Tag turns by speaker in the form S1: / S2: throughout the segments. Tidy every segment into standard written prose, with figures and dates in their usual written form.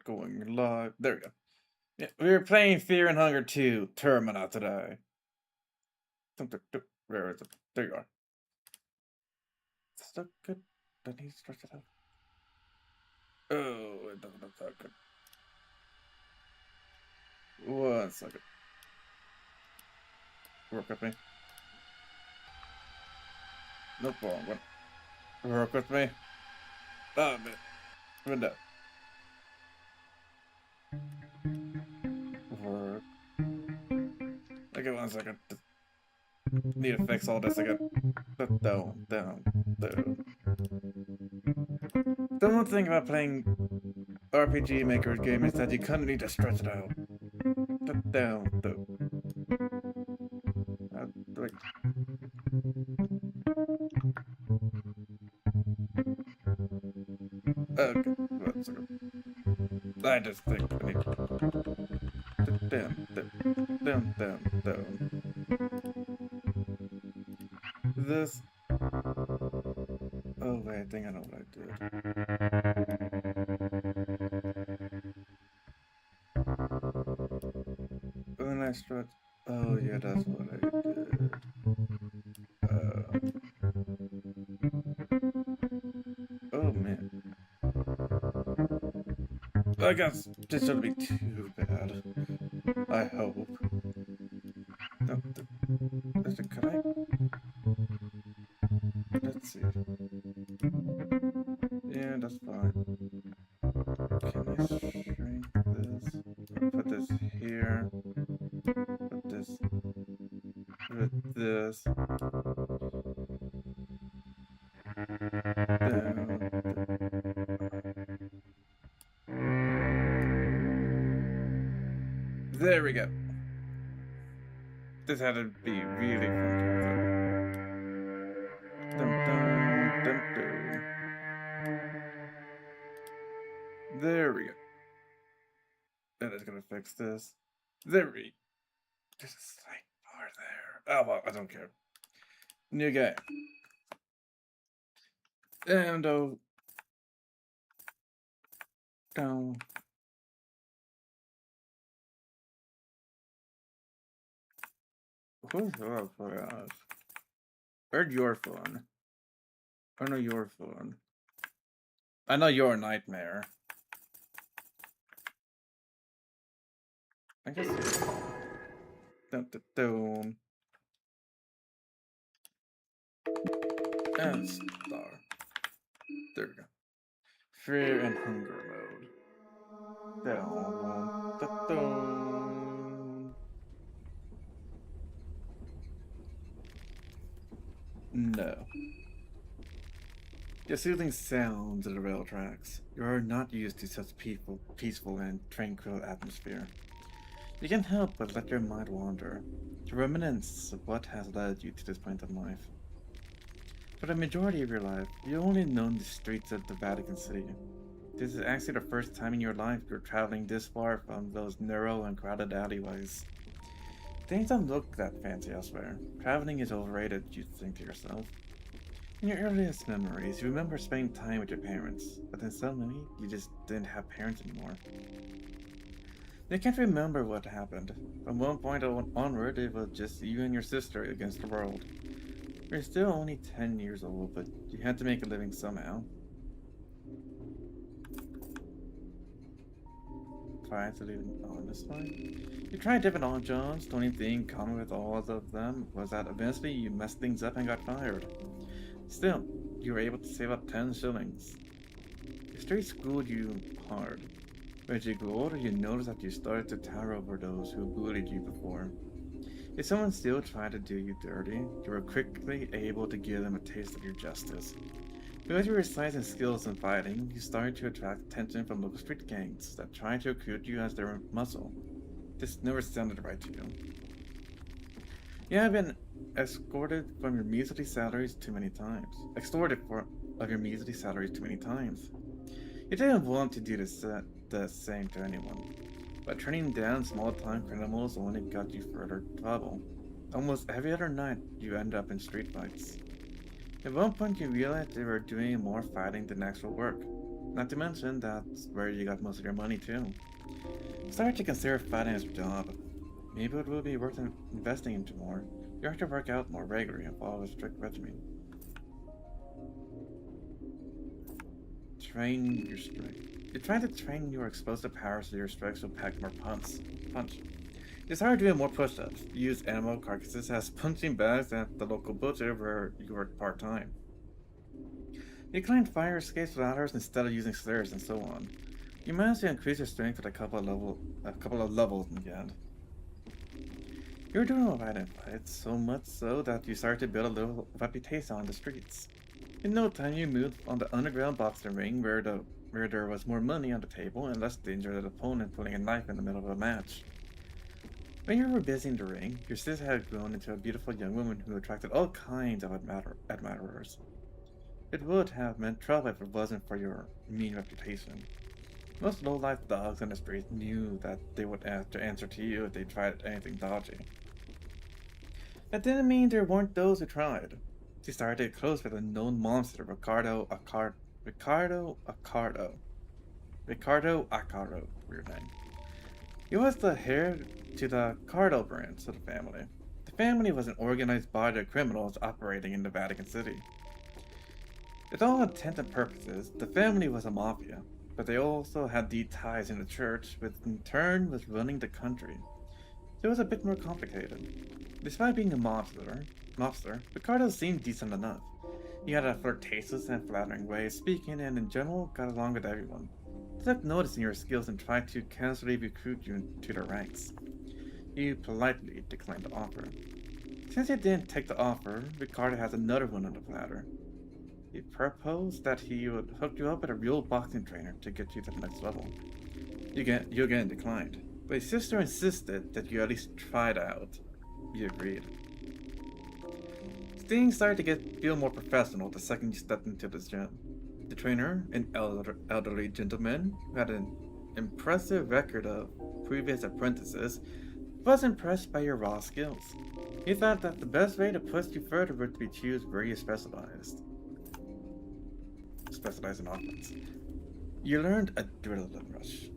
S1: Going live. There we go. Yeah, we were playing Fear and Hunger 2 Termina today. Where is it? There you are. Stuck good. Don't need to stretch it out. Oh, it doesn't look that good. 1 second. Work with me. Nope, wrong one. Work with me. Oh, man. Window. Work. Okay, 1 second. Need to fix all this again. Down. The one thing about playing RPG Maker's game is that you kind of need to stretch it out. Down. Like, okay, 1 second. I just think I need to down. This. Oh wait, I think I know what I did. When I stretch. Oh yeah, that's what I did. Oh man. I guess this shouldn't be too bad. I hope. No, can I? Let's see. Yeah, that's fine. Can I shrink this? Put this here. Put this with this. There we go. This had to be really fun. There we go. That is gonna fix this. There we. There's a slight bar there. Oh well, I don't care. New game. And oh. Down. Who's your phone? Where'd your phone? I know your phone. I know your nightmare. I guess. Dun. And star. There we go. Fear and hunger mode. Down. No. The soothing sounds of the rail tracks. You are not used to such peaceful and tranquil atmosphere. You can't help but let your mind wander, to reminisce of what has led you to this point in life. For the majority of your life, you've only known the streets of the Vatican City. This is actually the first time in your life you're traveling this far from those narrow and crowded alleyways. Things don't look that fancy elsewhere. Traveling is overrated, you think to yourself. In your earliest memories, you remember spending time with your parents, but then suddenly, you just didn't have parents anymore. You can't remember what happened. From one point onward, it was just you and your sister against the world. You're still only 10 years old, but you had to make a living somehow. Try to leave on this one. You tried different odd jobs. The only thing in common with all of them was that eventually you messed things up and got fired. Still, you were able to save up 10 shillings. The street schooled you hard. But as you grew older, you noticed that you started to tower over those who bullied you before. If someone still tried to do you dirty, you were quickly able to give them a taste of your justice. Because of your size and skills in fighting, you started to attract attention from local street gangs that tried to recruit you as their muscle. This never sounded right to you. You have been escorted from your measly salaries too many times. Of your measly salaries too many times. You didn't want to do the same to anyone, but turning down small-time criminals only got you further trouble. Almost every other night, you end up in street fights. At one point, you realized they were doing more fighting than actual work. Not to mention, that's where you got most of your money too. Start to consider finding a job. Maybe it will be worth investing into more. You have to work out more regularly and follow a strict regimen. Train your strength. You're trying to train your explosive powers so your strikes will pack more punch. You started doing more push-ups. You use animal carcasses as punching bags at the local butcher where you worked part-time. You climbed fire escapes ladders instead of using stairs and so on. You managed to increase your strength with a couple of levels in the end. You were doing alright in fights, so much so that you started to build a little reputation on the streets. In no time, you moved on the underground boxing ring where there was more money on the table and less danger of an opponent putting a knife in the middle of a match. When you were busy in the ring, your sister had grown into a beautiful young woman who attracted all kinds of admirers. It would have meant trouble if it wasn't for your mean reputation. Most low-life dogs on the streets knew that they would have to answer to you if they tried anything dodgy. That didn't mean there weren't those who tried. She started to get close with a known monster, Ricardo Acaro, weird name. He was the heir to the Cardo branch of the family. The family was an organized body of criminals operating in the Vatican City. With all intents and purposes, the family was a mafia, but they also had deep ties in the church, which in turn was running the country. It was a bit more complicated. Despite being a mobster, Ricardo seemed decent enough. He had a flirtatious and flattering way of speaking and in general got along with everyone. They kept noticing your skills and tried to casually recruit you into their ranks. You politely declined the offer. Since you didn't take the offer, Ricardo has another one on the platter. He proposed that he would hook you up with a real boxing trainer to get you to the next level. You again declined, but his sister insisted that you at least try it out. You agreed. Things started to feel more professional the second you stepped into the gym. The trainer, an elderly gentleman who had an impressive record of previous apprentices, was impressed by your raw skills. He thought that the best way to push you further would be to choose where you specialized. Specialize in offense. You learned adrenaline rush.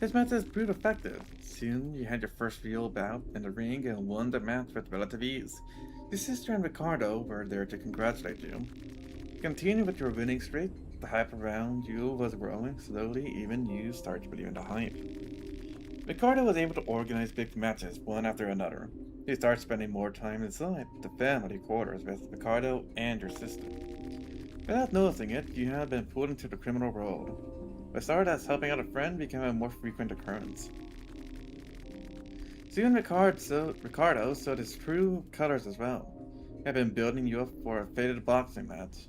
S1: His method proved effective. Soon, you had your first real bout in the ring and won the match with relative ease. Your sister and Ricardo were there to congratulate you. Continue with your winning streak. The hype around you was growing slowly, even you started to believe in the hype. Ricardo was able to organize big matches one after another. You started spending more time inside the family quarters with Ricardo and your sister. Without noticing it, you had been pulled into the criminal world. What started as helping out a friend became a more frequent occurrence. Soon Ricardo showed his true colors as well. He had been building you up for a fated boxing match.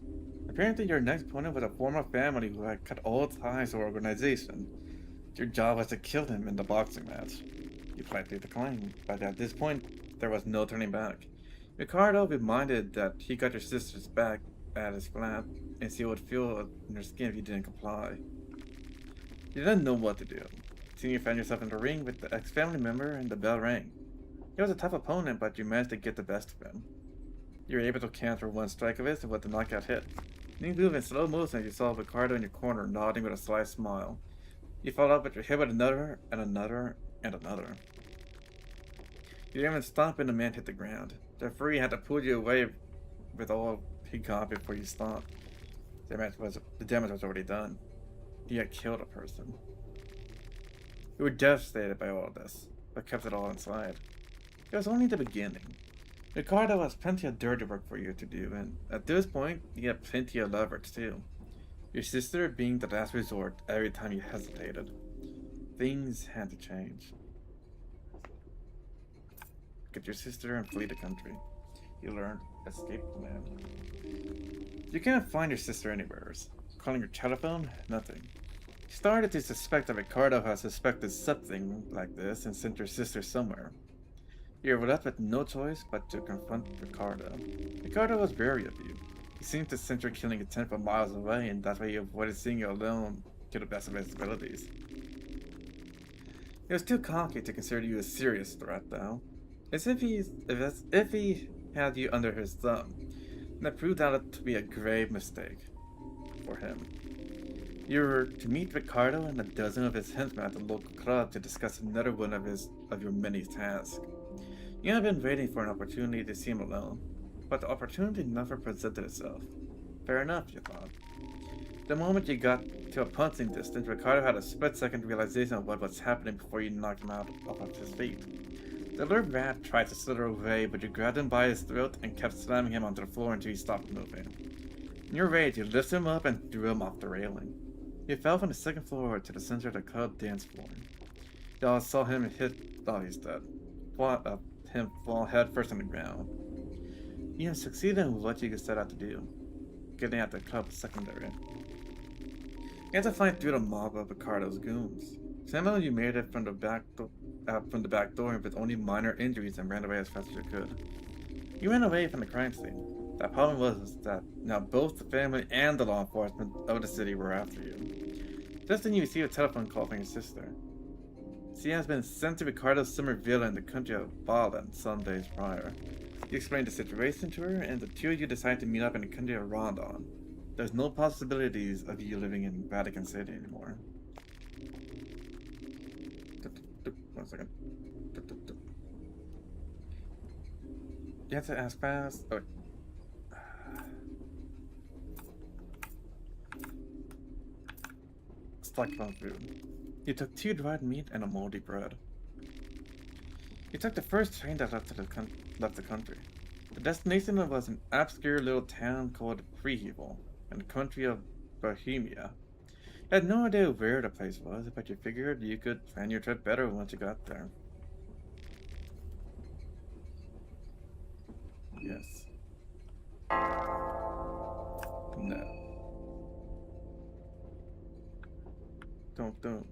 S1: Apparently your next opponent was a former family who had cut all ties to our organization. Your job was to kill him in the boxing match. You politely declined, but at this point, there was no turning back. Ricardo reminded that he got your sister's back at his flat, and she would feel in her skin if you didn't comply. You didn't know what to do. Soon you found yourself in the ring with the ex-family member and the bell rang. He was a tough opponent, but you managed to get the best of him. You were able to counter one strike of his with a knockout hit. You moved in slow motion as you saw Ricardo in your corner nodding with a sly smile. You followed up with your hit with another, and another, and another. You didn't even stop when the man hit the ground. The referee had to pull you away with all he got before you stopped. The damage was already done. He had killed a person. You were devastated by all of this, but kept it all inside. It was only the beginning. Ricardo has plenty of dirty work for you to do, and at this point, you had plenty of leverage too. Your sister being the last resort every time you hesitated. Things had to change. Get your sister and flee the country. You learned escape plan. You can't find your sister anywhere. Calling your telephone? Nothing. You started to suspect that Ricardo had suspected something like this and sent your sister somewhere. You were left with no choice but to confront Ricardo. Ricardo was wary of you. He seemed to sense your killing intent from miles away, and that way he avoided seeing you alone to the best of his abilities. He was too cocky to consider you a serious threat, though. As if he had you under his thumb, and that proved out to be a grave mistake. for him. You were to meet Ricardo and a dozen of his henchmen at the local club to discuss another one of your many tasks. You had been waiting for an opportunity to see him alone, but the opportunity never presented itself. Fair enough, you thought. The moment you got to a punching distance, Ricardo had a split-second realization of what was happening before you knocked him out of his feet. The little rat tried to slither away, but you grabbed him by his throat and kept slamming him onto the floor until he stopped moving. In your rage, you lifted him up and threw him off the railing. He fell from the second floor to the center of the club dance floor. Y'all saw him hit. Oh, he's dead. Him fall headfirst on the ground. You have succeeded in what you set out to do. Getting at the club was secondary. You had to fight through the mob of Ricardo's goons. Somehow you made it from the back door with only minor injuries and ran away as fast as you could. You ran away from the crime scene. The problem was that now both the family and the law enforcement of the city were after you. Just then you received a telephone call from your sister. She has been sent to Ricardo's summer villa in the country of Balen some days prior. You explained the situation to her, and the two of you decided to meet up in the country of Rondon. There's no possibilities of you living in Vatican City anymore. 1 second. You have to ask fast. Oh. Stuck on food. You took 2 dried meat and a moldy bread. You took the first train that left the country. The destination was an obscure little town called Freehevel, in the country of Bohemia. You had no idea where the place was, but you figured you could plan your trip better once you got there. Yes. No. Don't.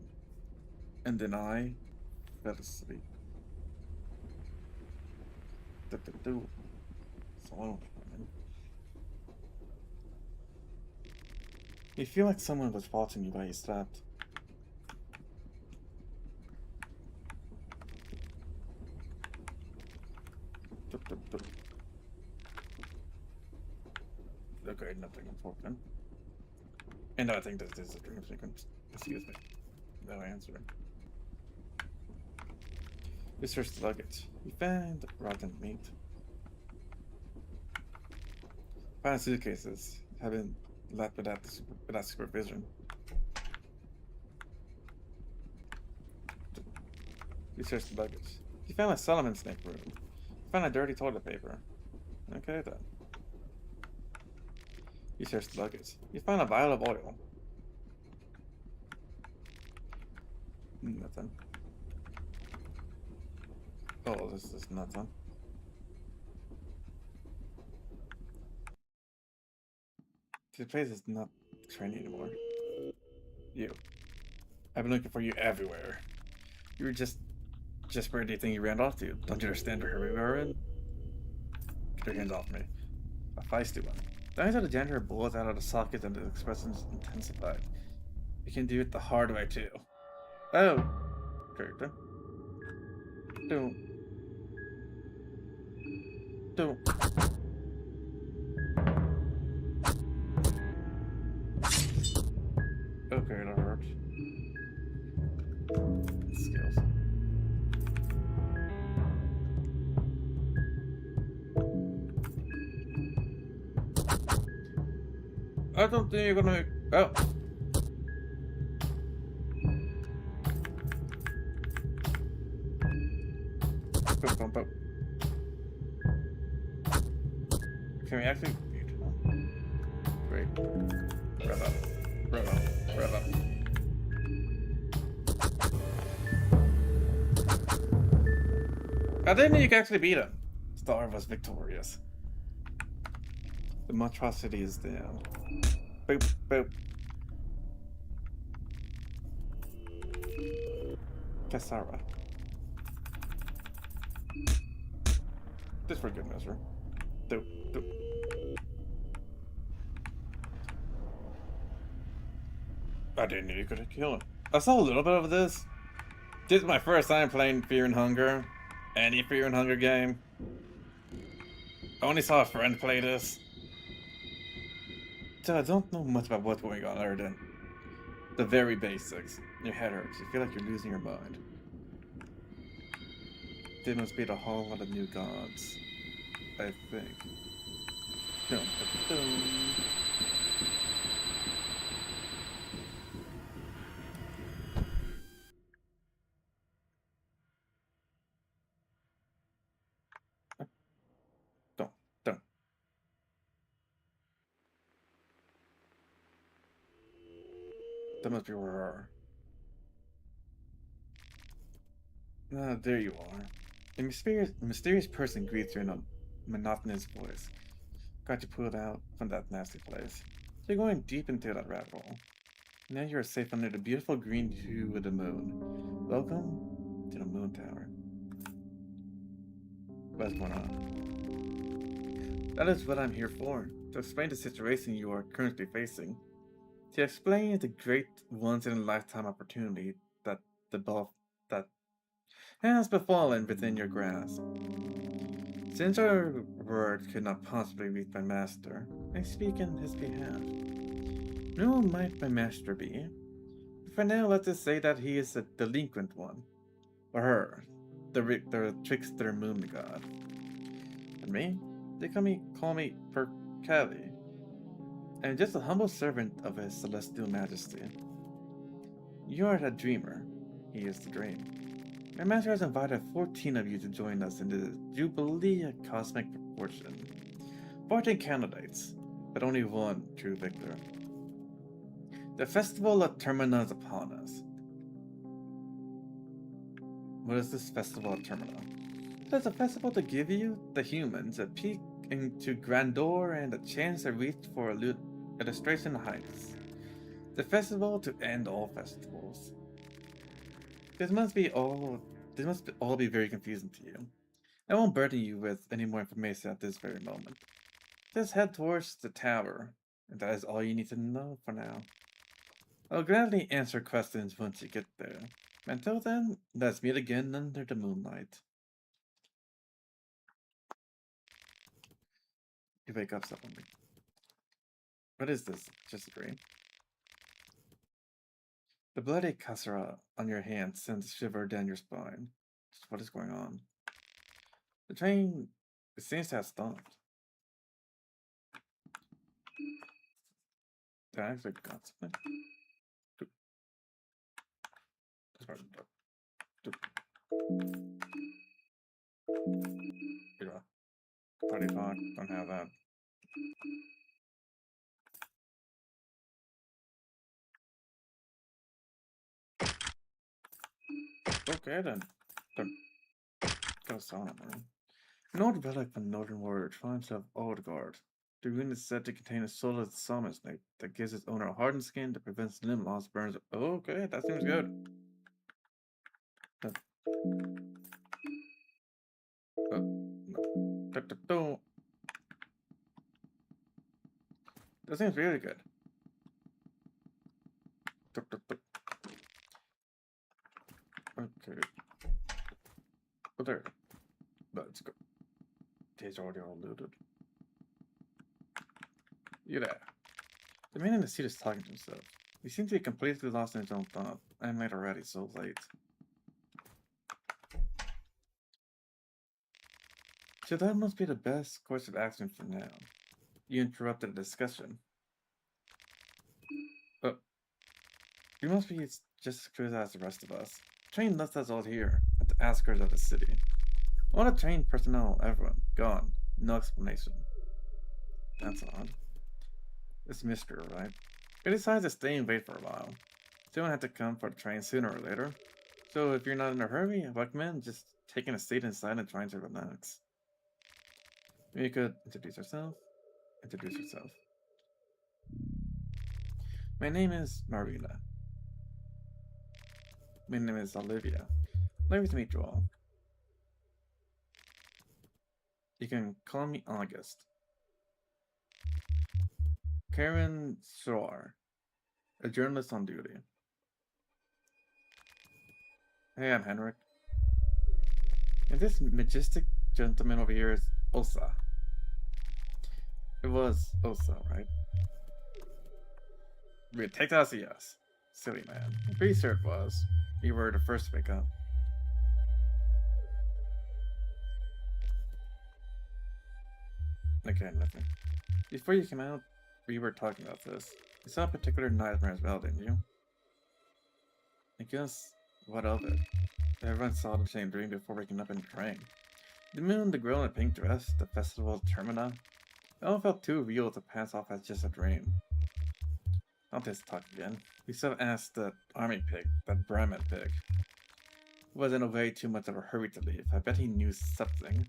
S1: And then I fell asleep. You feel like someone was watching you while you slept. Okay, nothing important. And I think this is a dream sequence. Excuse me. No answer. You searched the luggage. You found rotten meat. Found suitcases have been left without supervision. You searched the luggage. You found a Solomon snake room. You found a dirty toilet paper. Okay then. You searched the luggage. You found a vial of oil. Nothing. Oh, this is nothing. This place is not trendy anymore. You. I've been looking for you everywhere. You were just where do you think you ran off to? Don't you understand the hurry we were in? Get your hands off me. A feisty one. The eyes of the janitor bulged out of the sockets and the expressions intensified. You can do it the hard way too. Oh. Character. Don't. Okay, that hurts. Skills. I don't think you're gonna. Oh. Bump up. Can we actually? Great. Rev up. I didn't know you could actually beat him. Star was victorious. The monstrosity is down. Boop, boop. Cassara. Just for good measure. Doop. I didn't know you could kill him. I saw a little bit of this. This is my first time playing Fear and Hunger. Any Fear and Hunger game. I only saw a friend play this. So I don't know much about what's going on other than the very basics. Your head hurts. You feel like you're losing your mind. They must be a whole lot of new gods, I think. Dum, dum, dum. Dum, dum. That must be where we are. Ah, there you are. A mysterious person greets you in a monotonous voice. Got you pulled out from that nasty place. You're going deep into that rabbit hole. Now you are safe under the beautiful green hue of the moon. Welcome to the moon tower. What's going on? That is what I'm here for. To explain the situation you are currently facing. To explain the great once-in-a-lifetime opportunity that the both that has befallen within your grasp. Since our word could not possibly reach my master, I speak in his behalf. Who might my master be? For now, let us say that he is a delinquent one. Or her, the trickster moon god. And me? They call me Percali. I am just a humble servant of his celestial majesty. You are the dreamer. He is the dream. My master has invited 14 of you to join us in the Jubilee of Cosmic Proportion. 14 candidates, but only one true victor. The festival of Termina is upon us. What is this festival of Termina? It is a festival to give you, the humans, a peek into grandeur and a chance to reach for illustration heights. The festival to end all festivals. This must all be very confusing to you. I won't burden you with any more information at this very moment. Just head towards the tower, and that is all you need to know for now. I'll gladly answer questions once you get there. Until then, let's meet again under the moonlight. You wake up suddenly. What is this? Just a dream? The bloody kasara on your hand sends a shiver down your spine. What is going on? The train, it seems to have stopped. Did I actually got something? Party talk, don't have that. Okay then. Goes on, man. An old relic from Northern Warrior Tribes of Oldgard. The rune is said to contain a soul of the psalmist snake that gives its owner a hardened skin that prevents limb loss, burns. Okay, that seems good. No. That seems really good. Okay. Oh, there. Let's go. He's already all looted. You there. The man in the seat is talking to himself. He seems to be completely lost in his own thought. I'm late already, so late. So that must be the best course of action for now. You interrupted the discussion. You must be just as curious as the rest of us. Train left us all here, at the outskirts of the city. All the trained personnel, everyone, gone. No explanation. That's odd. It's a mystery, right? We decided to stay and wait for a while. Someone had to come for the train sooner or later. So if you're not in a hurry, I recommend just taking a seat inside and trying to relax. Maybe you could introduce yourself. Introduce yourself. My name is Marina. My name is Olivia. Lovely to meet you all. You can call me August. Karen Soar, a journalist on duty. Hey, I'm Henrik. And this majestic gentleman over here is Osa. It was Osa, right? We take that as a yes. Silly man. I'm pretty sure it was. You were the first to wake up. Okay, nothing. Before you came out, we were talking about this. You saw a particular nightmare as well, didn't you? I guess, what of it? Everyone saw the same dream before waking up in the train. The moon, the girl in a pink dress, the festival of termnia. It all felt too real to pass off as just a dream. Not this talk again. We still asked the army pig, that Brahmin pig. He was in a way too much of a hurry to leave. I bet he knew something.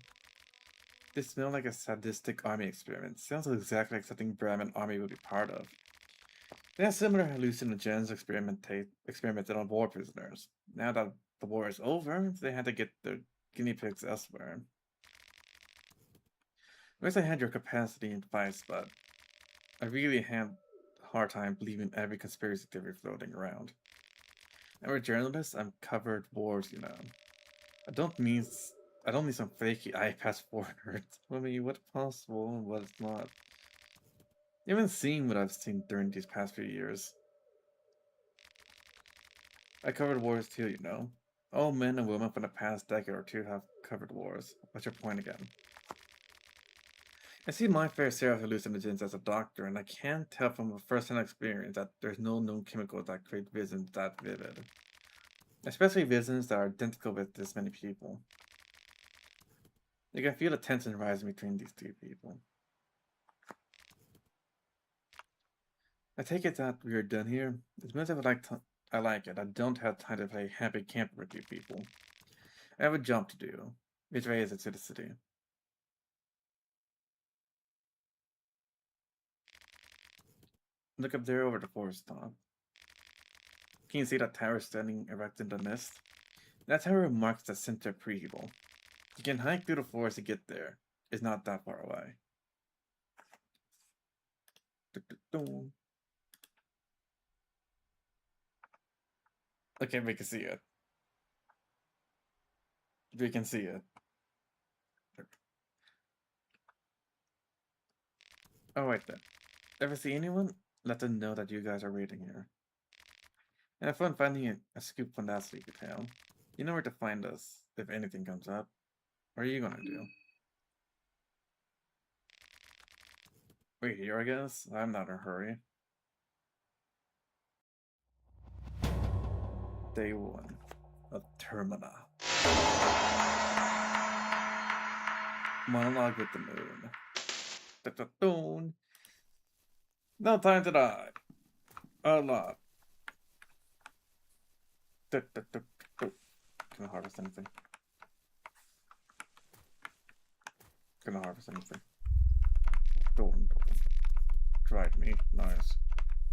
S1: This smelled like a sadistic army experiment. Sounds exactly like something Brahmin army would be part of. They had similar hallucinogens experimented on war prisoners. Now that the war is over, they had to get their guinea pigs elsewhere. I guess I had your capacity and advice, but I really had a hard time believing every conspiracy theory floating around. I'm a journalist, I'm covered wars, you know. I don't mean some fakey iPads foreigners. I mean, what's possible and what's not. You haven't seen what I've seen during these past few years. I covered wars too, you know. All men and women from the past decade or two have covered wars. What's your point again? I see my fair share of hallucinogens as a doctor, and I can't tell from a first-hand experience that there's no known chemicals that create visions that vivid. Especially visions that are identical with this many people. You can feel the tension rising between these two people. I take it that we are done here. As much as I like it, I don't have time to play happy camper with you people. I have a job to do. Which way is it to the city? Look up there over the forest top. Can you see that tower standing erect in the mist? That tower marks the center of Pre-Evil. You can hike through the forest to get there. It's not that far away. Okay, we can see it. We can see it. Oh, wait then. Ever see anyone? Let them know that you guys are waiting here. And have fun finding a scoop from that sleepy town. You know where to find us if anything comes up. What are you gonna do? Wait here, I guess? I'm not in a hurry. Day 1 of Termina. Monologue with the moon. Da-da-doon. No time to die. A lot. Da-da-da-da. Can I harvest anything? Can I harvest anything? Don't. Dried meat, nice.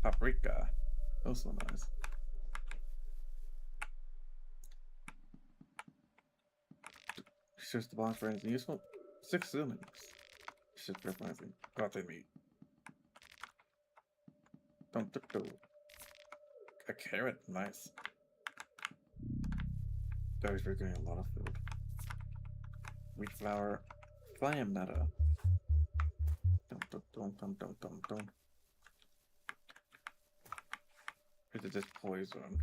S1: Paprika, also nice. Search the box for anything useful. 6 ceilings. Shit, for anything. Gotten meat. Don't. A carrot, nice. Those are getting a lot of food. Wheat flour, flyam netta. Don't. Is it just poison?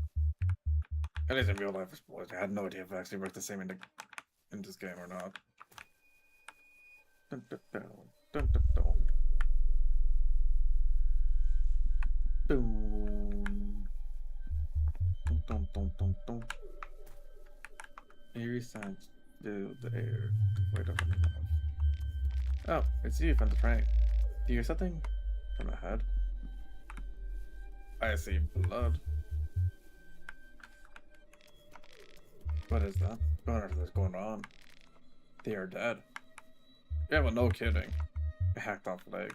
S1: At least in real life, it's poison. I had no idea if it actually worked the same in this game or not. Eerie sounds fill the air to wait up on the mouth. Oh, it's you from the train. Do you hear something? From ahead? I see blood. What is that? What on earth is going on? They are dead. Yeah, well, no kidding. A hacked off leg.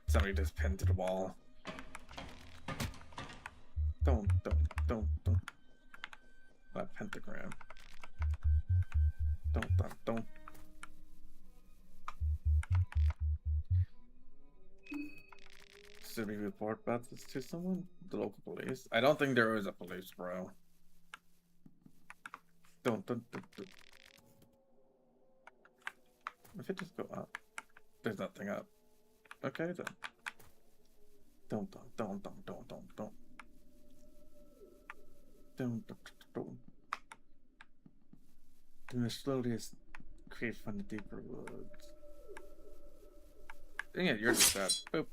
S1: Somebody just pinned to the wall. Don't. That pentagram. Don't. Should we report about this to someone? The local police? I don't think there is a police, bro. Don't. If it just go up. There's nothing up. Okay then. Don't. The mysterious creep from the deeper woods. Dang it, you're just that. Boop.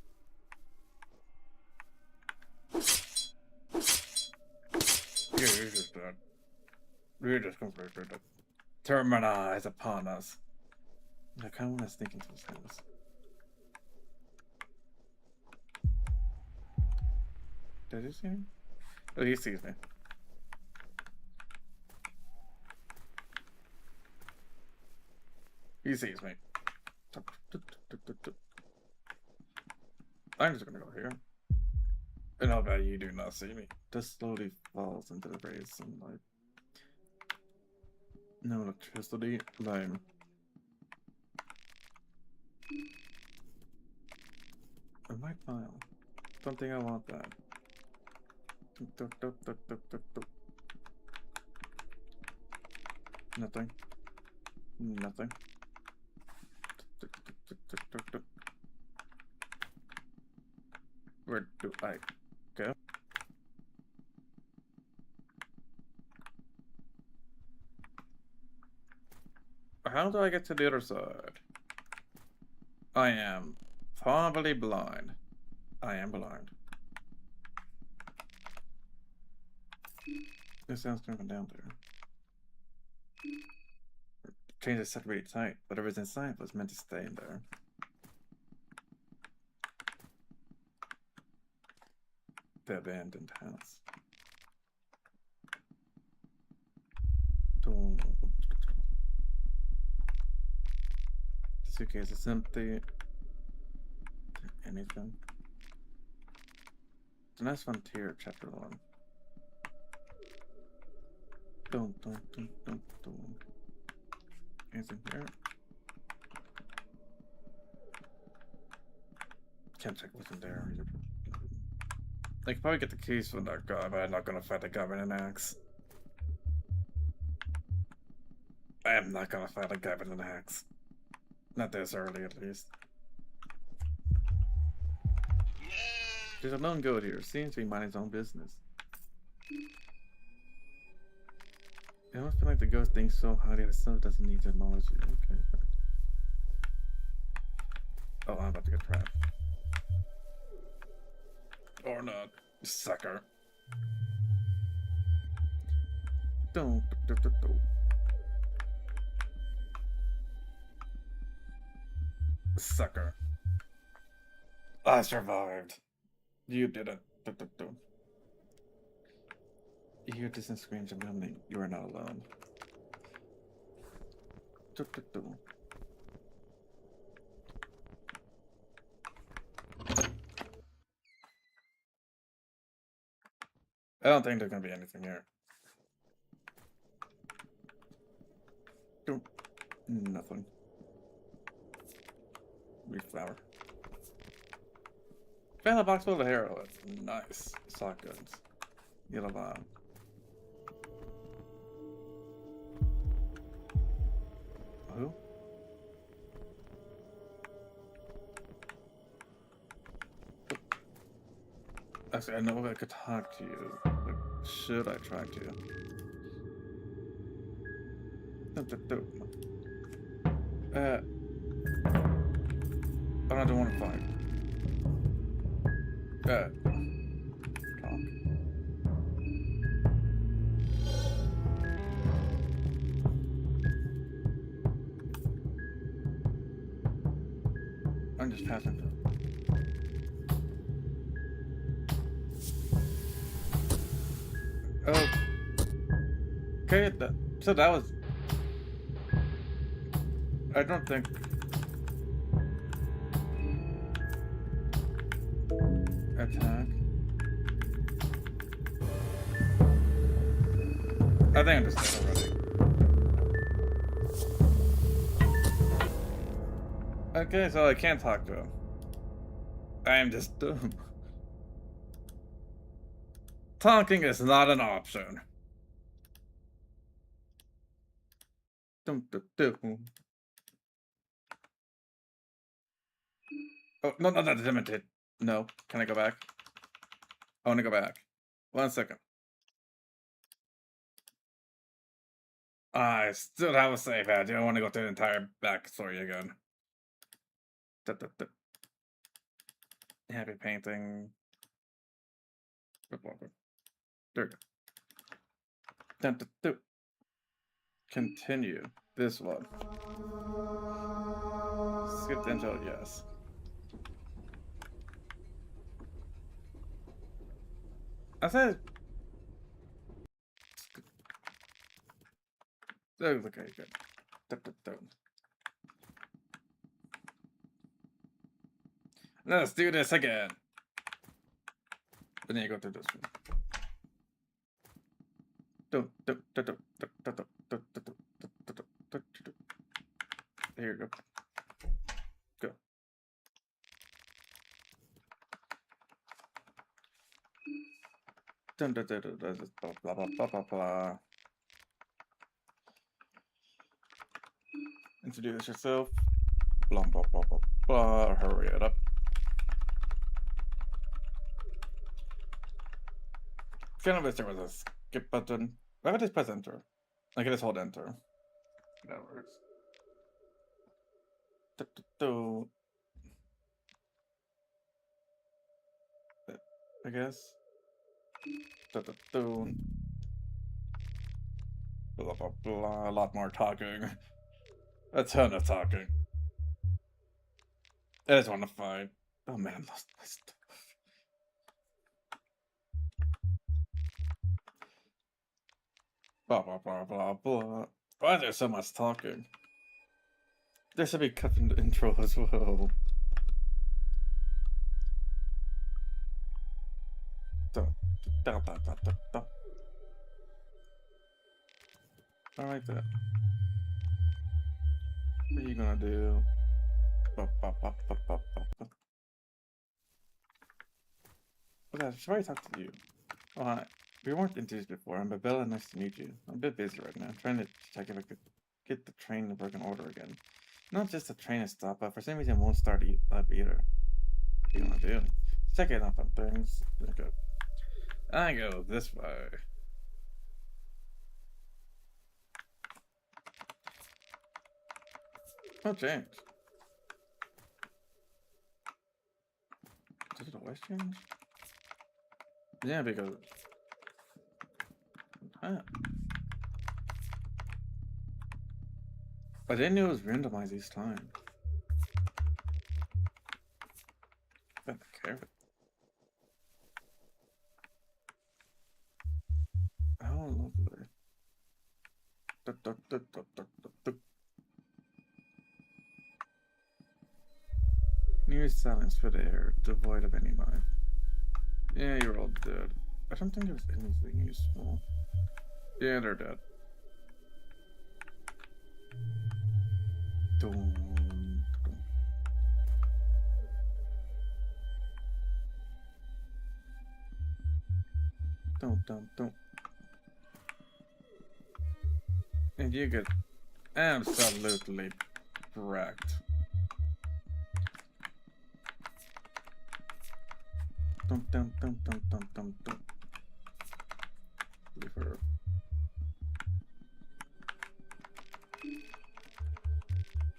S1: Yeah, you're just that. You're just completely dead. Termina is upon us. I kind of want to sneak into his house. Did he see me? Oh, he sees me. He sees me. I'm just gonna go here. And I'll bet you do not see me. Just slowly falls into the rays of sunlight. No electricity, lame. A white file. Don't think I want that. Nothing. Nothing. Where do I go? How do I get to the other side? I am probably blind. I am blind. This sounds coming down there. Change is set really tight. Whatever's inside was meant to stay in there. The abandoned house. The suitcase is empty. Anything? The Nice Frontier, Chapter 1. Don't. Anything here? Can't check what's in there. I could probably get the keys from that guy, but I'm not gonna fight the guy with an axe. I am not gonna fight a guy with an axe. Not this early, at least. There's a lone goat here. Seems to be minding his own business. I don't feel like the ghost thinks so highly of itself doesn't need to acknowledge it. Okay. Oh, I'm about to get trapped. Or not. Sucker. Don't. Sucker. I survived. You didn't. You hear distant screams of coming. You are not alone. I don't think there's gonna be anything here. Nothing. Leaf flower. Found a box full of heroin. Nice. Shotguns. Yellow bomb. Who? Actually, I know I could talk to you. Like, should I try to? I don't want to fight. Talk. I'm just passing through. Oh. Okay, so that was... I don't think... Attack. I think I'm just dead already. Okay, so I can't talk to him. I am just dumb. Talking is not an option. Oh, no, limited. No. Can I go back? I want to go back. 1 second. I still have a save ad. You don't want to go through the entire backstory again. Happy painting. There we go. Continue. This one. Skip the intro, yes. I said. Okay, good. Let's do this again. But then you go through this one. Here you go. Go. Blah blah blah blah blah. Introduce yourself. Blah blah blah blah blah. Hurry it up. Kind of wish there was a skip button. Why would I just press enter? I can just hold enter. That works. I guess. Blah blah blah. A lot more talking. A ton of talking. I just want to fight. Oh man, I lost my stuff. Blah blah blah blah blah. Why is there so much talking? There should be cut in the intro as well. Alright then. What are you gonna do? Okay, I should probably talk to you. Oh, hi. We weren't introduced before. I'm Babella. Nice to meet you. I'm a bit busy right now. I'm trying to check if I could get the train to work in order again. Not just the train is stopped, but for some reason it won't start up either. What do you want to do? Check it up on things. Okay. I go this way. Oh, change. Does it always change? Yeah, because... Huh. I didn't know it was randomized each time. But I care. Oh, lovely. Near silence for the air, devoid of any life. Yeah, you're all dead. I don't think there's anything useful. Yeah, they're dead. Don't. And you get absolutely wrecked. Don't. Leave her.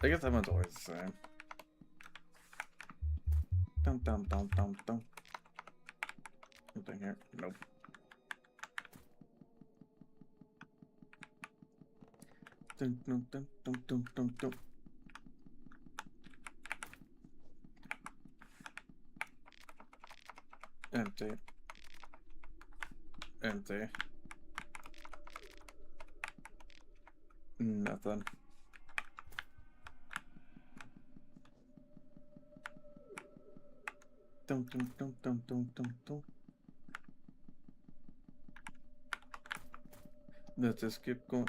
S1: I guess that one's always the same. Don't. Something here. Nope. Don't. Empty. Nothing. Don't. Let's just keep going.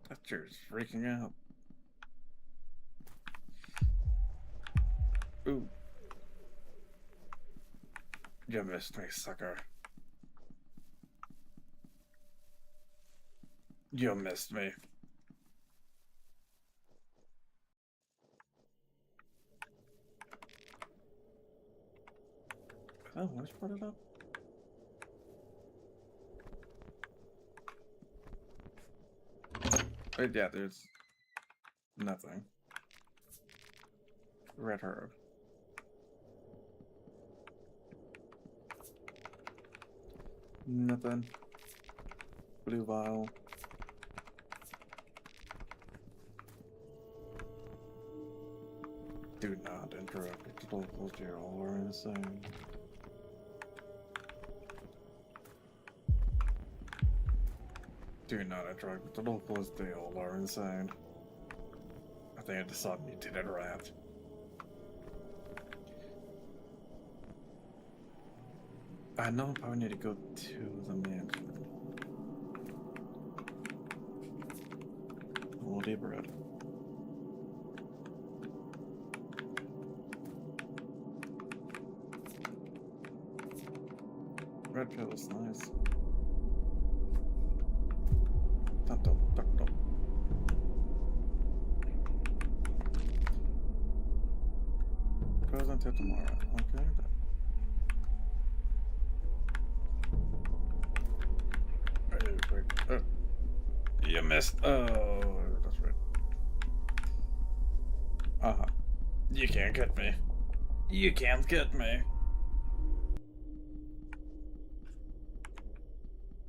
S1: That chair's freaking out. Ooh. You missed me, sucker. You missed me. Oh, let's put it up. Wait, yeah, there's nothing. Red herb. Nothing. Blue vial. Do not interrupt. The locals here all are insane. Do not interrupt. The locals, they all are insane. I think I just saw a mutated rat. I know I probably need to go to the mansion. Moldy bread. Red pill is nice. Don't. Goes until tomorrow. Okay. Wait. Oh. You missed. Oh, that's right. Uh-huh. You can't get me. You can't get me.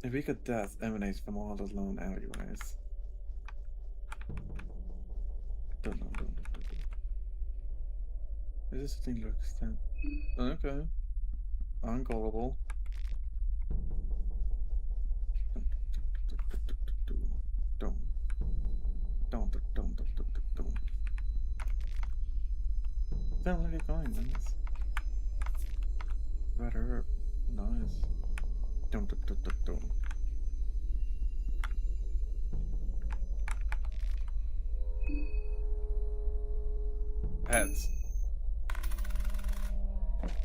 S1: A week of death emanates from all those lone alleyways. Don't. Is this thing look extent? Okay. Ungullible. Don't. Don't let it going, nice. Red herb. Nice. Don't. Heads.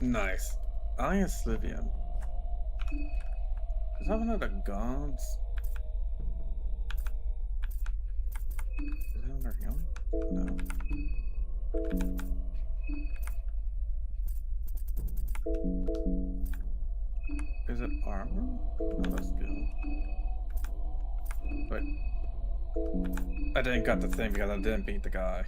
S1: Nice. I am Slivian. Is that one of the gods? Is that under him? No. Is it armor? No, that's skill. Wait. I didn't got the thing because I didn't beat the guy.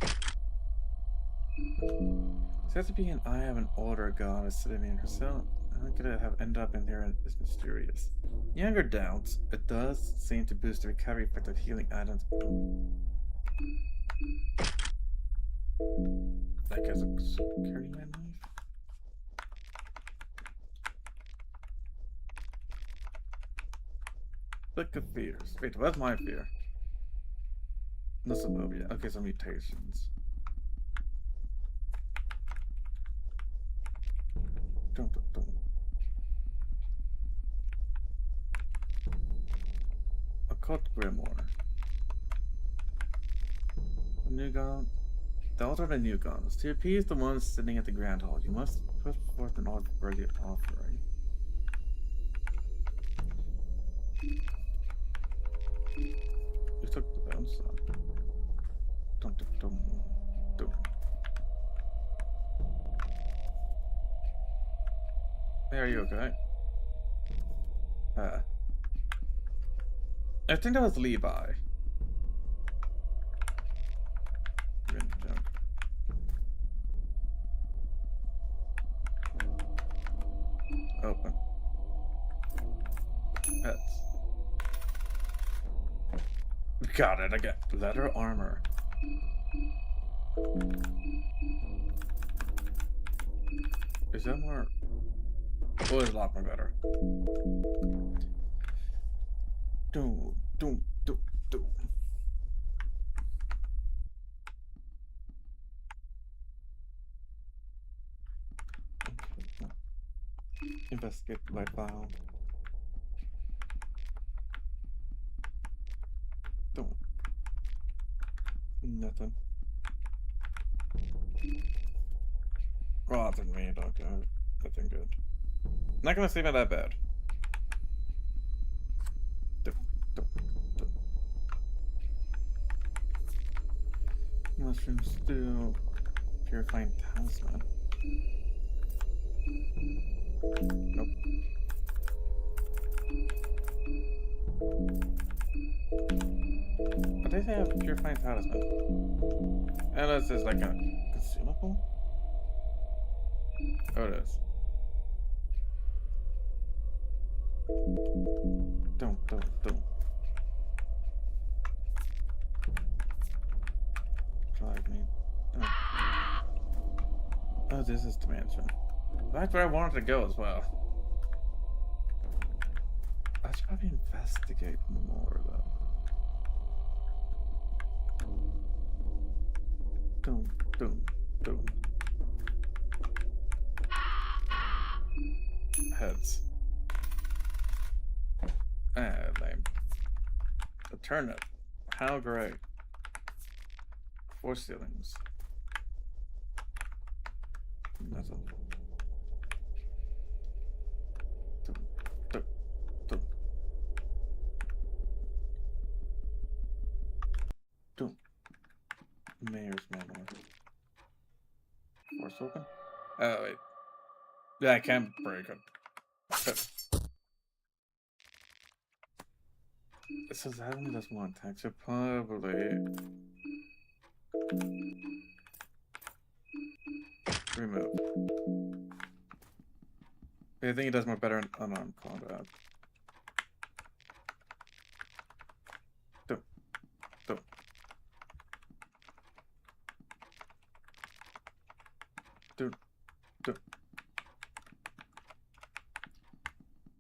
S1: Says to be an eye of an older goddess Slivian herself. How could it have ended up in there is mysterious. Younger doubts, it does seem to boost the recovery effect of healing items. Like as a carry my knife? Book of fears. Wait, what's my fear? Nosophobia. Okay, so mutations. Don't. Occult grimoire. New gun. The altar of the new guns. To appease the ones sitting at the grand hall, you must put forth an worthy offering. You took the bounce up. Don't. Hey, are you okay? I think that was Levi. Open. Pets. Got it again. Leather armor. Is that more? Oh, it's a lot more better. Don't. Investigate light file. Don't. Nothing. Rotten meat, okay. Nothing good. Not gonna seem that bad. Don't. Mushroom stew. Purifying talisman. Nope. But they say I have purifying talisman. Unless it's like a consumable? Oh, it is. Don't. Drive me. Don't. Oh, this is the mansion. That's where I wanted to go as well. I should probably investigate more though. Don't. Heads. Ah, lame. A turnip. How great. 4 ceilings. That's all. Don't. Don't. Mayor's Manor. Force open? Oh, wait. Yeah, I can't break it. It says that only does one attack, so probably remove. I think it does more better in unarmed combat. Don't.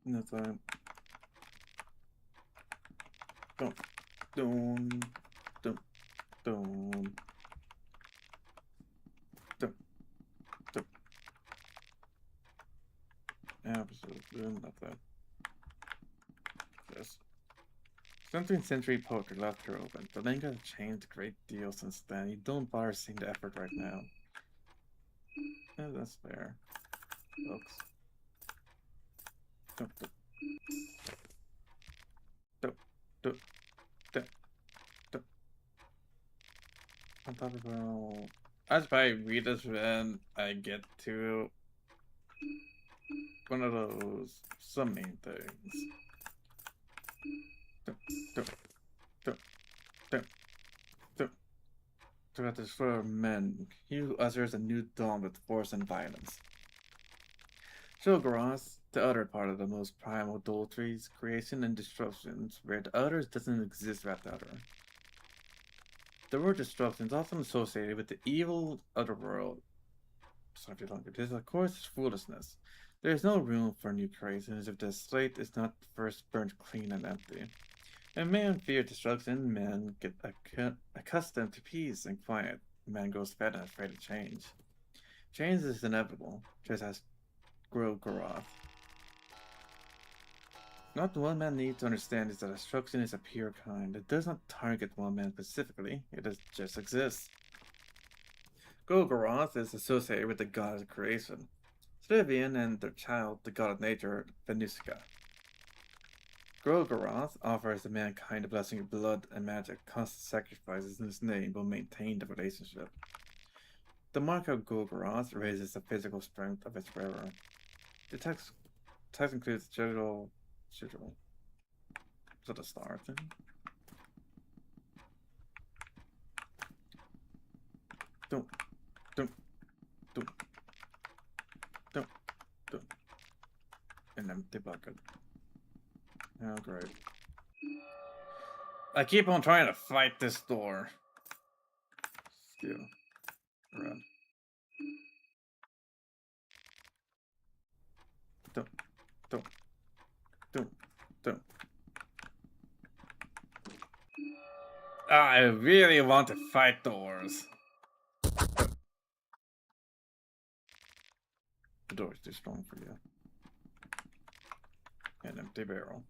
S1: Nothing. Don't. Absolutely nothing. Yes. 17th century poker left her open. The link has changed a great deal since then. You don't bother seeing the effort right now. Yeah, that's fair, folks. Don't. On top of all, I should probably read this when I get to one of those some main things. To destroy men, he who ushers a new dawn with force and violence. Shoggoth, the other part of the most primal adulteries, creation and destructions, where the others doesn't exist without the other. The word destruction is often associated with the evil other world. Something like this, of course, is foolishness. There is no room for new creations if the slate is not first burnt clean and empty. When men fear destruction, men get accustomed to peace and quiet. Man grows fat and afraid of change. Change is inevitable, just as Groth. Not one man needs to understand is that destruction is a pure kind. It does not target one man specifically, it just exists. Golgoroth is associated with the god of creation. Slivian and their child, the god of nature, Venusica. Golgoroth offers to mankind a blessing of blood and magic. Constant sacrifices in his name will maintain the relationship. The mark of Golgoroth raises the physical strength of its wearer. The text includes digital. Is that a star thing? Don't. An empty bucket. Oh, great. I keep on trying to fight this door. Still. Run. Don't. I really want to fight doors. The door is too strong for you. An empty barrel.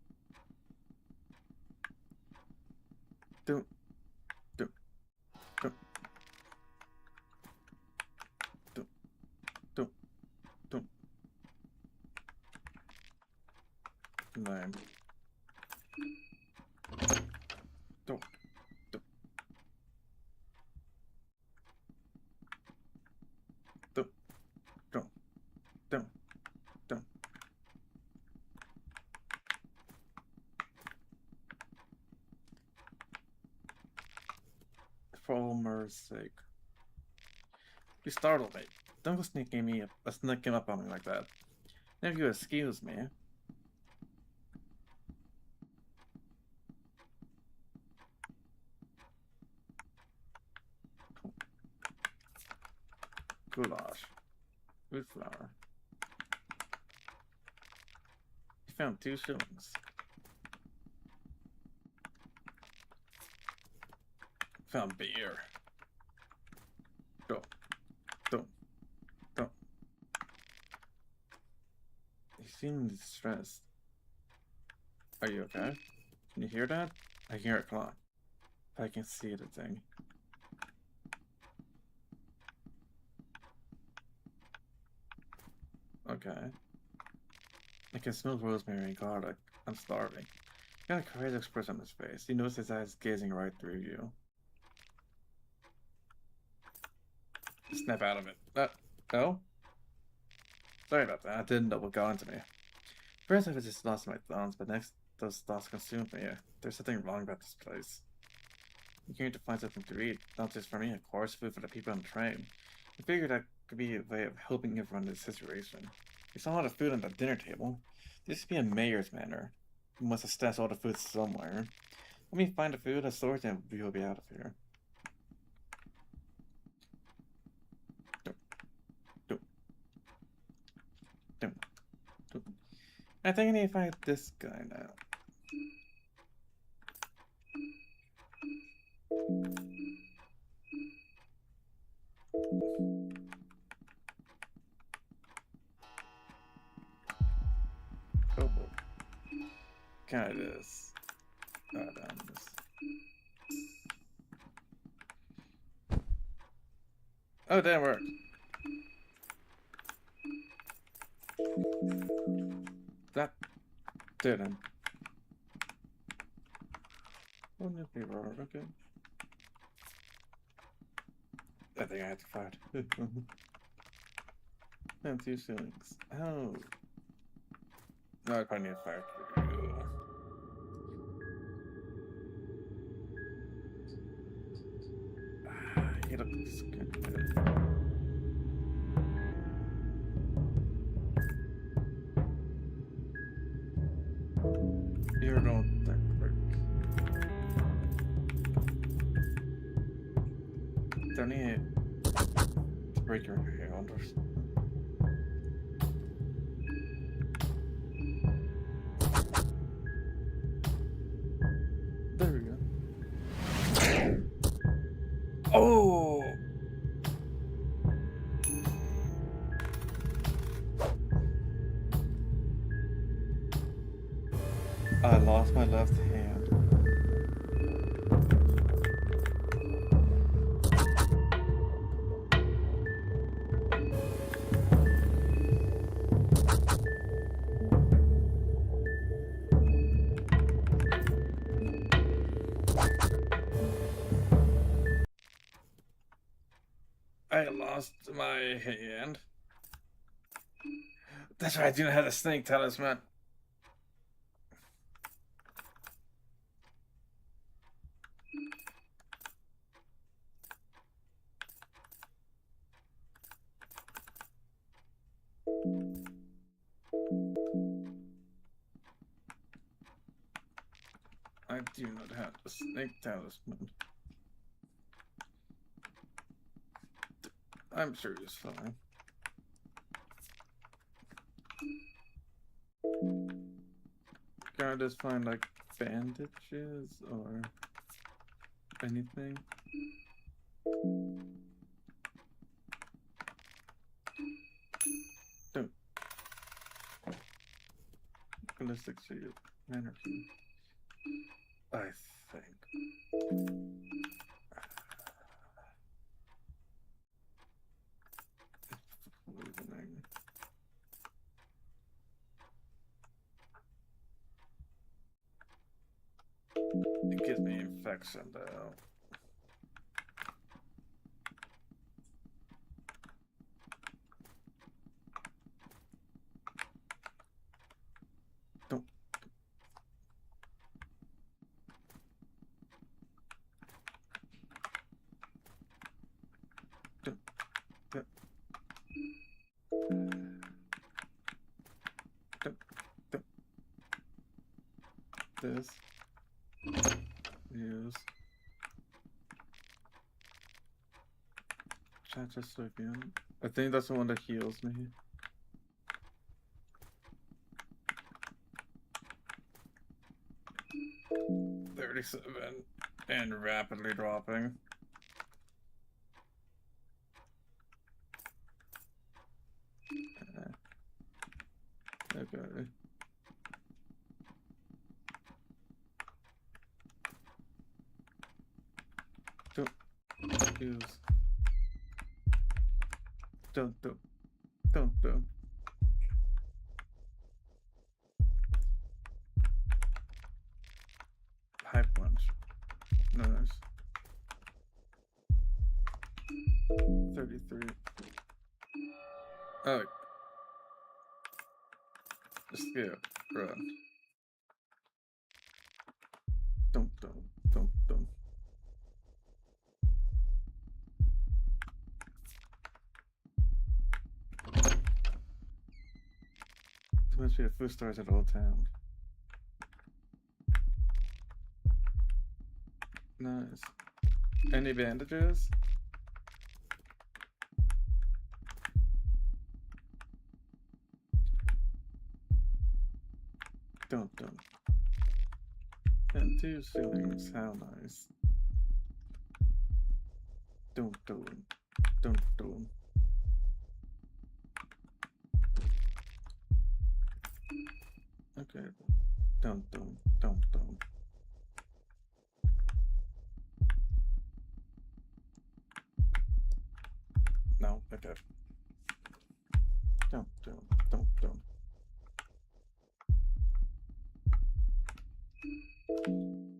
S1: Don't. Lame. Don't. For Elmer's sake. You startled me. Don't go sneaking up on me like that. If you excuse me. Goulash. Food flour. You found 2 shillings. Found beer. Don't. You seem distressed. Are you okay? Can you hear that? I hear a clock. I can see the thing. Okay. I can smell rosemary and garlic. I'm starving. He got a crazy expression on his face. You notice his eyes gazing right through you. Snap out of it. No? Sorry about that. I didn't know what got into me. First I was just lost my thoughts, but next those thoughts consumed me. There's something wrong about this place. You came to find something to eat, not just for me, of course, food for the people on the train. I figured that could be a way of helping everyone in this situation. We saw a lot of food on the dinner table. This should be a mayor's manor. We must have stashed all the food somewhere. Let me find the food at stores and we will be out of here. I think I need to find this guy now. Oh boy. Kind of this. Oh, it didn't work. That didn't. Wouldn't it be wrong? Okay. I think I had to fight. And 2 shillings. Oh. No, I probably need to fire you. He looks good. You're not that quick. Don't need to break your hand or something. There we go. Oh! I lost my left hand. I lost my hand. That's right, I do not have the snake talisman. I do not have the snake talisman. I'm sure it's fine. Can I just find like bandages or anything? Don't. Ballistic shield. Anarchy. I think. Poisoning. It gives me infection though. Don't. This. Use. Chat just again. I think that's the one that heals me. $37 and rapidly dropping. Okay. Don't use. Don't. High punch. Nice. 33. Oh. Skip. Run. Don't. There must be a food stores at Old Town. Nice. Any bandages? Don't. And 2 ceilings, how nice. Don't. Okay. Don't. No, okay. Don't.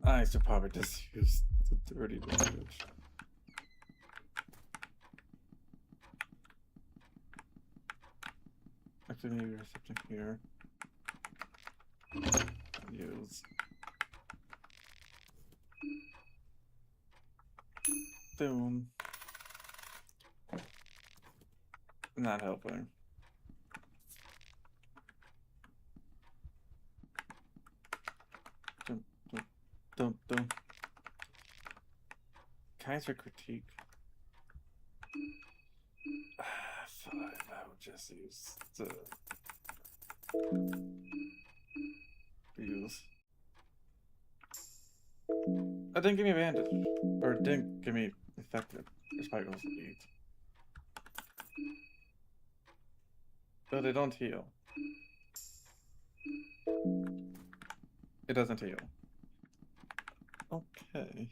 S1: I should probably just use the dirty bandage. Actually, maybe there's something here. Use. Doom. Not helping. Don't. Kaiser critique. 5. I would just use the use. It didn't give me advantage, or it didn't give me effective. Despite also eat. But they don't heal. It doesn't heal. Okay.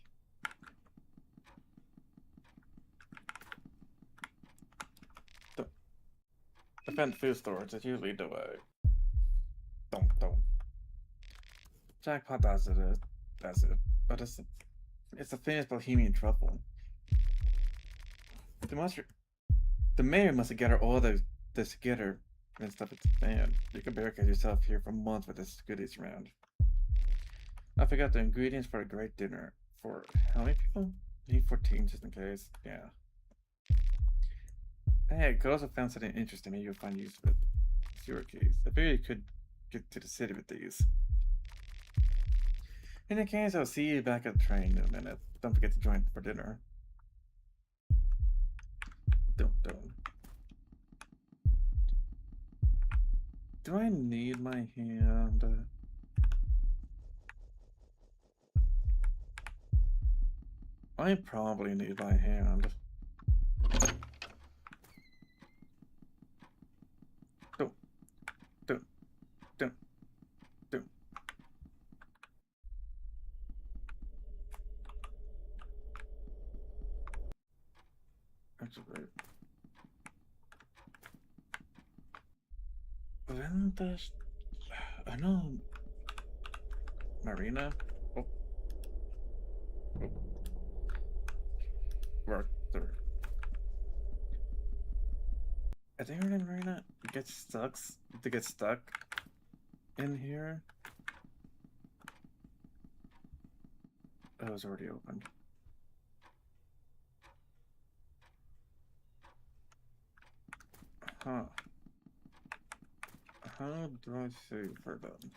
S1: Defend food storage is usually the way. Don't. Jackpot does it. But it's a famous Bohemian truffle. The mayor must have gathered all this together and stuff at the fan. You can barricade yourself here for months with this goodies around. I forgot the ingredients for a great dinner. For how many people? I need 14 just in case. Yeah. Hey, I could also found something interesting. Maybe you'll find use of it. Zero keys. I figured you could get to the city with these. In that case, I'll see you back at the train in a minute. Don't forget to join for dinner. Don't. Do I need my hand? I probably need my hand. Don't. Actually, when does I know Marina? Oh. Right there. I think her name Marina gets stuck in here. Oh, it was already open. Huh. How do I save her then?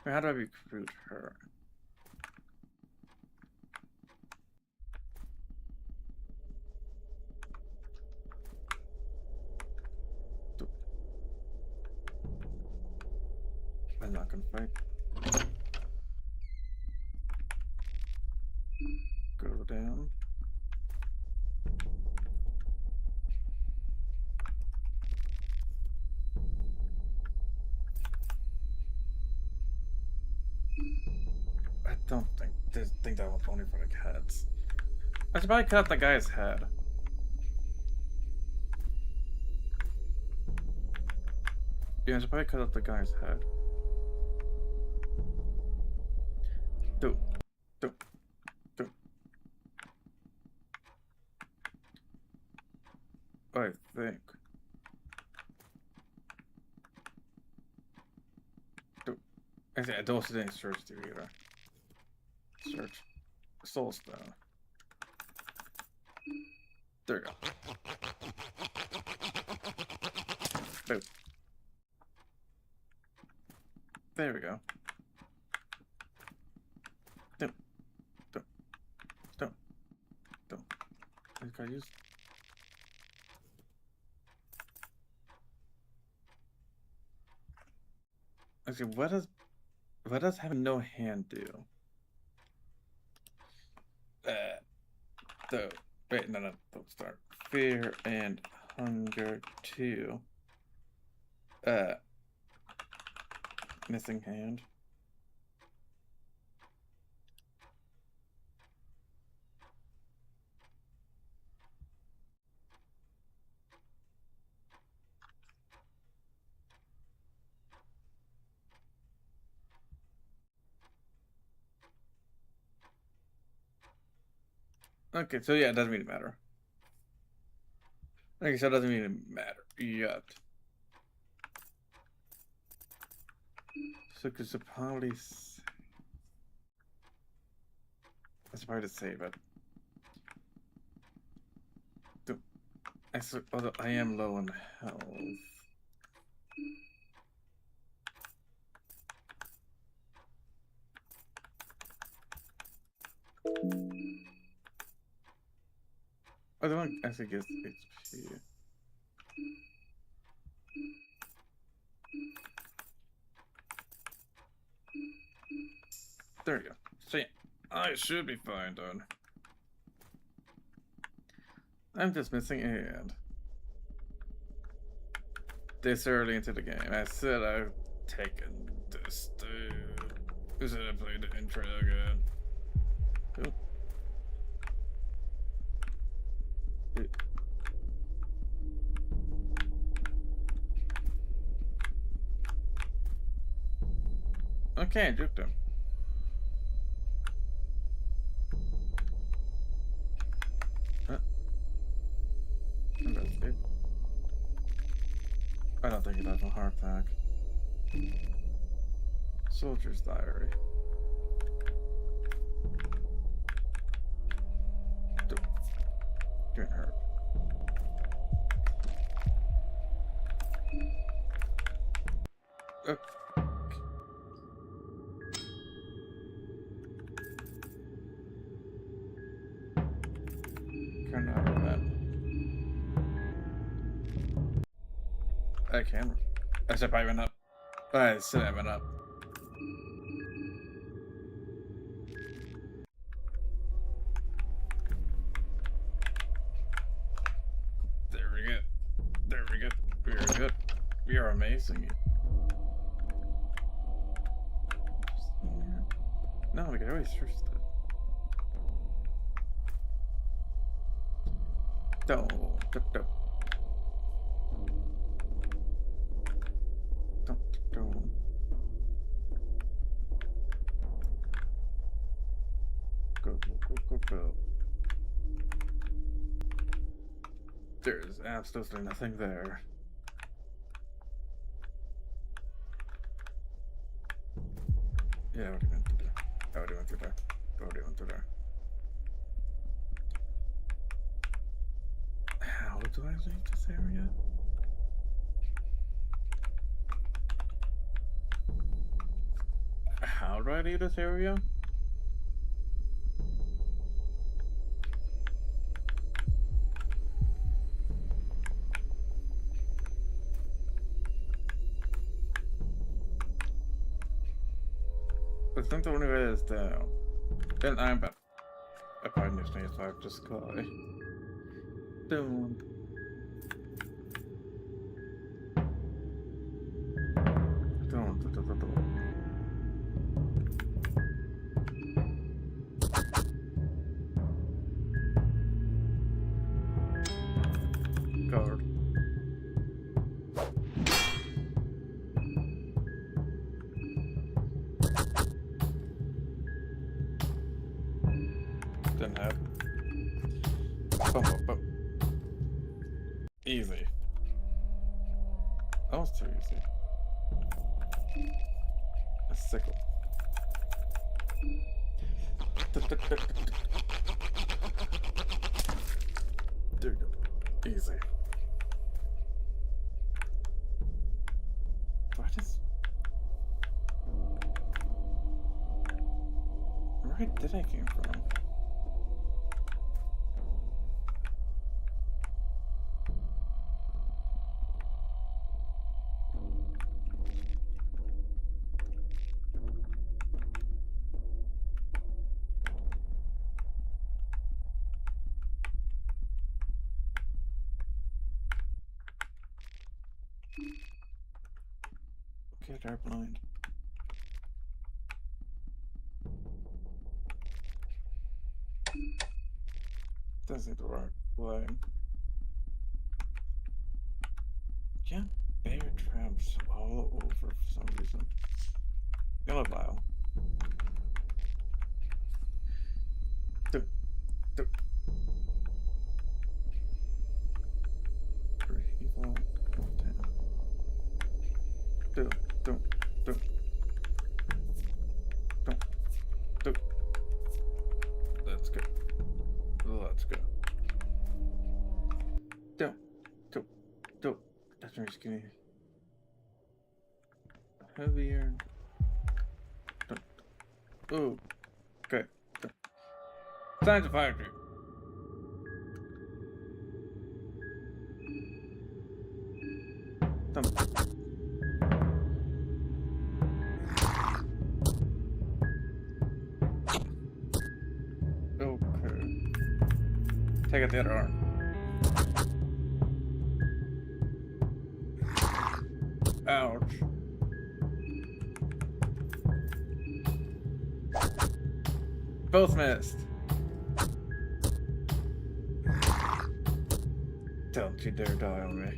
S1: How do I recruit her? I'm not gonna fight. Go down. I don't think that was only for the heads. I should probably cut off the guy's head. Yeah, I should probably cut off the guy's head. Do. I think. I don't see any search through either. Search. Soul stone. There we go. Boom. There we go. Don't. Can I use? Okay, what does having no hand do? Wait, no, don't start. Fear and hunger 2. Missing hand. Okay, so yeah, it doesn't really matter. Okay, so it doesn't really matter yet. So, because probably that's probably to save it. Although I am low on health. I don't actually get HP. There we go. So yeah, I should be fine, done. I'm just missing a hand. This early into the game. I said I've taken this dude. I said I played the intro again. Cool. Okay, I juked him. Investigate. I don't think it has a heart attack. Soldier's diary. Getting hurt. Turn out of that. I can. I said I went up. I said I went up. There we go. There we go. We are good. We are amazing. No, we can always search that. Don't. Go. There's absolutely nothing there. Yeah, I already went through there. Already went through there. How do I leave this area? do I leave this area? I think the only way is down. Then I'm back. I probably need to change back to sky. Down. Down. Guard. Didn't happen. Boom. Easy. That was too easy. A sickle. There you go. Easy. What is... Where did I came from? Okay, they're blind. Doesn't seem to work. Why? Yeah, bear traps all over for some reason. Gonna file. Do. Evil. Do. Let's go. Let's go. Do. That's very skinny. Heavier. Oh. Okay. Time to fire crew. Okay. Take out the other arm. Ouch. Both missed. Don't you dare die on me.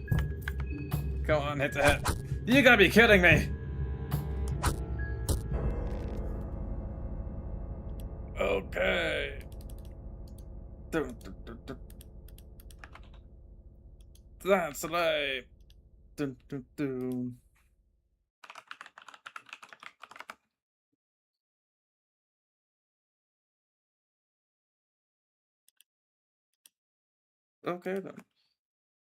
S1: Come on, hit the head. You gotta be kidding me! Okay. That's right. Okay then.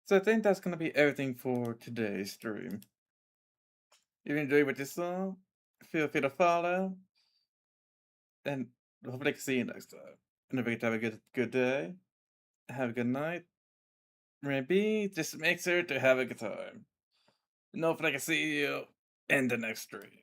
S1: So I think that's gonna be everything for today's stream. If you enjoyed what you saw, feel free to follow, and hopefully I can see you next time. And if you have a good day, have a good night, maybe just make sure to have a good time. And hopefully I can see you in the next stream.